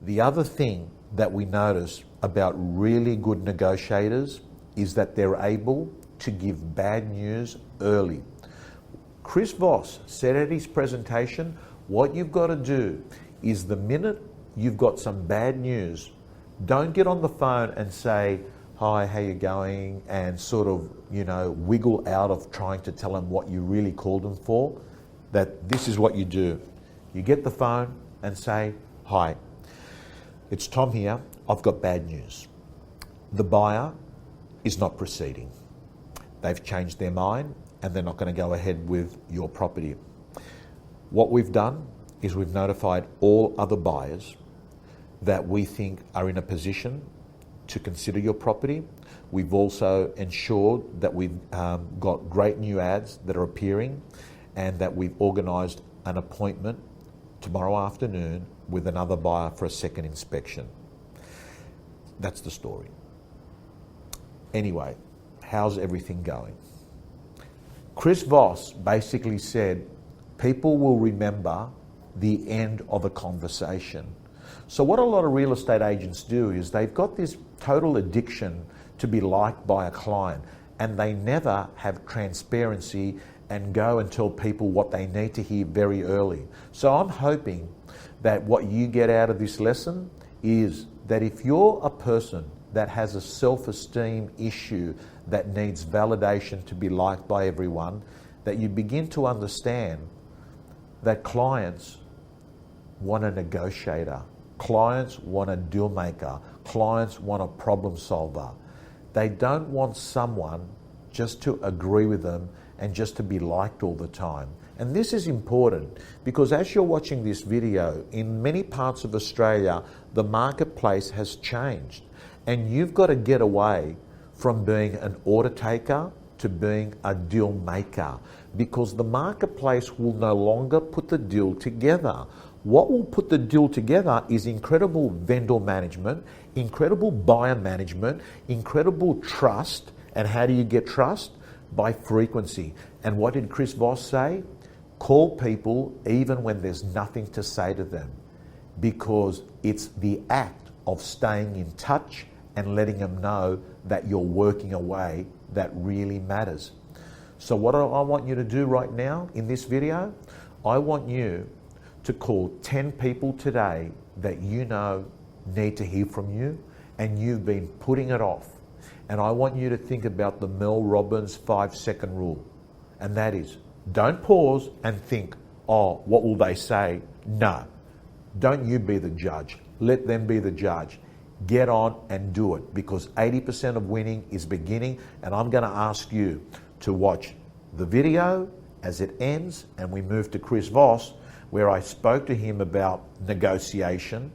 The other thing that we notice about really good negotiators is that they're able to give bad news early. Chris Voss said at his presentation, what you've got to do is the minute you've got some bad news, don't get on the phone and say, hi, how you going? And sort of, wiggle out of trying to tell them what you really called them for. That this is what you do. You get the phone and say, hi, it's Tom here. I've got bad news. The buyer is not proceeding. They've changed their mind and they're not going to go ahead with your property. What we've done is we've notified all other buyers that we think are in a position to consider your property. We've also ensured that we've got great new ads that are appearing and that we've organised an appointment tomorrow afternoon with another buyer for a second inspection. That's the story. Anyway, how's everything going? Chris Voss basically said people will remember the end of a conversation. So what a lot of real estate agents do is they've got this total addiction to be liked by a client, and they never have transparency and go and tell people what they need to hear very early. So I'm hoping that what you get out of this lesson is that if you're a person that has a self-esteem issue that needs validation to be liked by everyone, that you begin to understand that clients want a negotiator, clients want a deal maker, clients want a problem solver. They don't want someone just to agree with them and just to be liked all the time. And this is important because as you're watching this video, in many parts of Australia, the marketplace has changed. And you've got to get away from being an order taker to being a deal maker, because the marketplace will no longer put the deal together. What will put the deal together is incredible vendor management, incredible buyer management, incredible trust. And how do you get trust? By frequency. And what did Chris Voss say? Call people even when there's nothing to say to them, because it's the act of staying in touch and letting them know that you're working away that really matters. So what I want you to do right now in this video, I want you to call 10 people today that you know need to hear from you and you've been putting it off. And I want you to think about the Mel Robbins 5-second rule. And that is, don't pause and think, oh, what will they say? No, don't you be the judge. Let them be the judge. Get on and do it, because 80% of winning is beginning. And I'm going to ask you to watch the video as it ends and we move to Chris Voss, where I spoke to him about negotiation.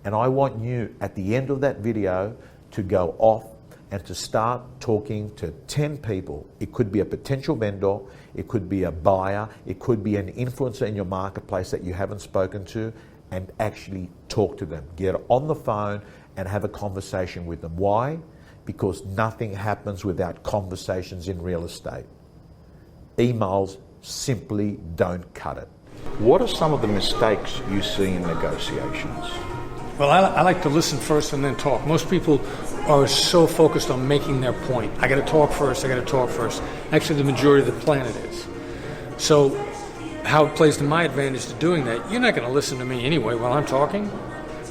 And I want you at the end of that video to go off and to start talking to 10 people. It could be a potential vendor, it could be a buyer, it could be an influencer in your marketplace that you haven't spoken to, and actually talk to them. Get on the phone and have a conversation with them. Why? Because nothing happens without conversations in real estate. Emails simply don't cut it. What are some of the mistakes you see in negotiations? Well, I like to listen first and then talk. Most people are so focused on making their point. I got to talk first. Actually, the majority of the planet is. So how it plays to my advantage to doing that, you're not going to listen to me anyway while I'm talking.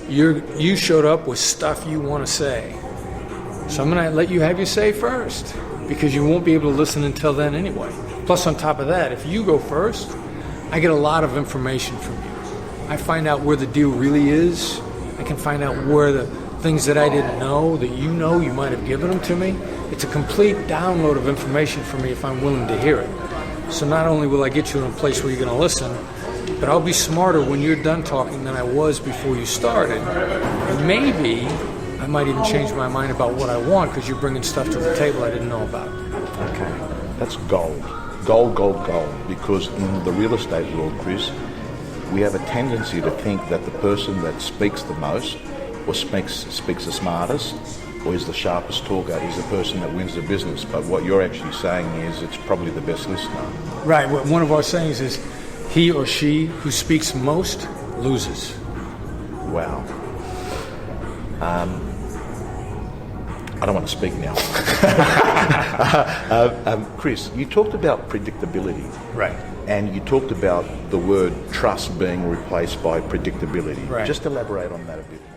You showed up with stuff you want to say. So I'm going to let you have your say first, because you won't be able to listen until then anyway. Plus, on top of that, if you go first, I get a lot of information from you. I find out where the deal really is. I can find out where the things that I didn't know that you know, you might have given them to me. It's a complete download of information for me if I'm willing to hear it. So not only will I get you in a place where you're going to listen, but I'll be smarter when you're done talking than I was before you started. And maybe I might even change my mind about what I want because you're bringing stuff to the table I didn't know about. Okay, that's gold. Gold, gold, gold. Because in the real estate world, Chris, we have a tendency to think that the person that speaks the most or speaks the smartest or is the sharpest talker is the person that wins the business. But what you're actually saying is it's probably the best listener. Right. One of our sayings is, he or she who speaks most loses. Wow. I don't want to speak now. Chris, you talked about predictability. Right. And you talked about the word trust being replaced by predictability. Right. Just elaborate on that a bit more.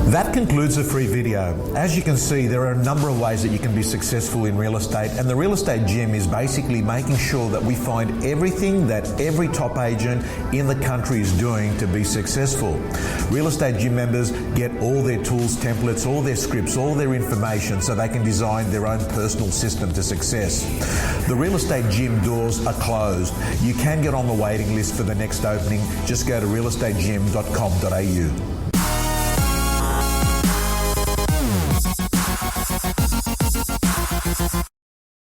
That concludes the free video. As you can see, there are a number of ways that you can be successful in real estate, and the Real Estate Gym is basically making sure that we find everything that every top agent in the country is doing to be successful. Real Estate Gym members get all their tools, templates, all their scripts, all their information so they can design their own personal system to success. The Real Estate Gym doors are closed. You can get on the waiting list for the next opening. Just go to realestategym.com.au.